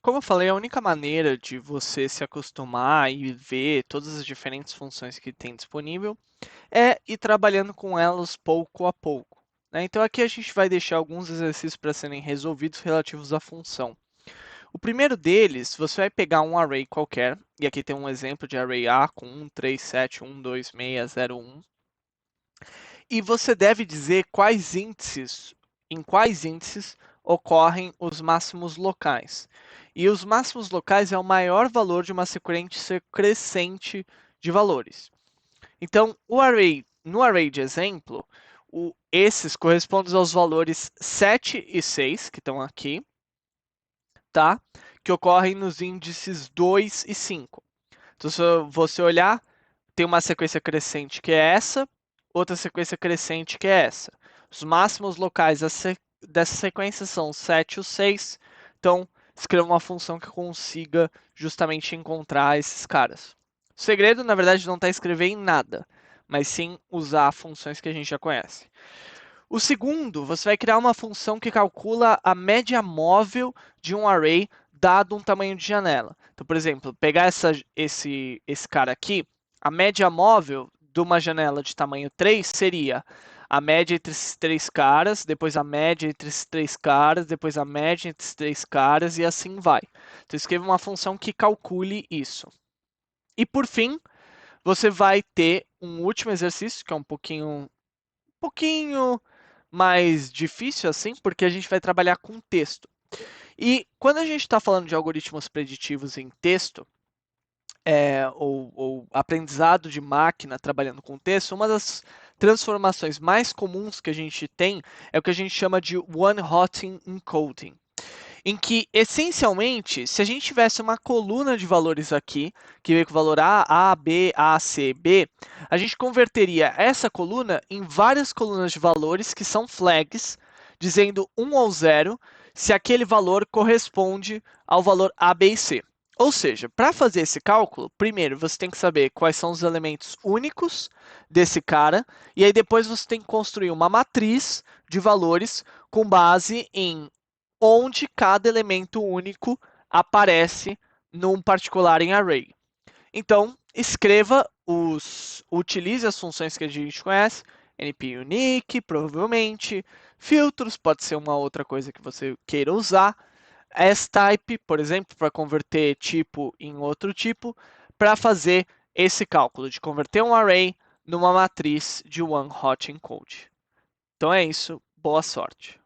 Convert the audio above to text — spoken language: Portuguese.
Como eu falei, a única maneira de você se acostumar e ver todas as diferentes funções que tem disponível é ir trabalhando com elas pouco a pouco, né? Então aqui a gente vai deixar alguns exercícios para serem resolvidos relativos à função. O primeiro deles, você vai pegar um array qualquer, e aqui tem um exemplo de array A com 1, 3, 7, 1, 2, 6, 0, 1, e você deve dizer em quais índices ocorrem os máximos locais. E os máximos locais é o maior valor de uma sequência crescente de valores. Então, no array de exemplo, esses correspondem aos valores 7 e 6, que estão aqui, tá? Que ocorrem nos índices 2 e 5. Então, se você olhar, tem uma sequência crescente que é essa, outra sequência crescente que é essa. Os máximos locais dessa sequência são 7 e o 6. Então, escreva uma função que consiga justamente encontrar esses caras. O segredo, na verdade, não está escrever em nada, mas sim usar funções que a gente já conhece. O segundo, você vai criar uma função que calcula a média móvel de um array dado um tamanho de janela. Então, por exemplo, pegar esse cara aqui, a média móvel de uma janela de tamanho 3 seria a média entre esses três caras, depois a média entre esses três caras, depois a média entre esses três caras e assim vai. Então, escreva uma função que calcule isso. E por fim, você vai ter um último exercício, que é um pouquinho mais difícil assim, porque a gente vai trabalhar com texto. E quando a gente está falando de algoritmos preditivos em texto, ou aprendizado de máquina trabalhando com texto, uma das transformações mais comuns que a gente tem é o que a gente chama de one-hot encoding, em que, essencialmente, se a gente tivesse uma coluna de valores aqui, que veio com o valor A, B, A, C, B, a gente converteria essa coluna em várias colunas de valores que são flags, dizendo 1 ou 0, se aquele valor corresponde ao valor A, B e C. Ou seja, para fazer esse cálculo, primeiro você tem que saber quais são os elementos únicos desse cara, e aí depois você tem que construir uma matriz de valores com base em onde cada elemento único aparece num particular em array. Então, utilize as funções que a gente conhece, np-unique, provavelmente, filtros, pode ser uma outra coisa que você queira usar, S-type, por exemplo, para converter tipo em outro tipo, para fazer esse cálculo de converter um array numa matriz de one-hot encode. Então é isso, boa sorte.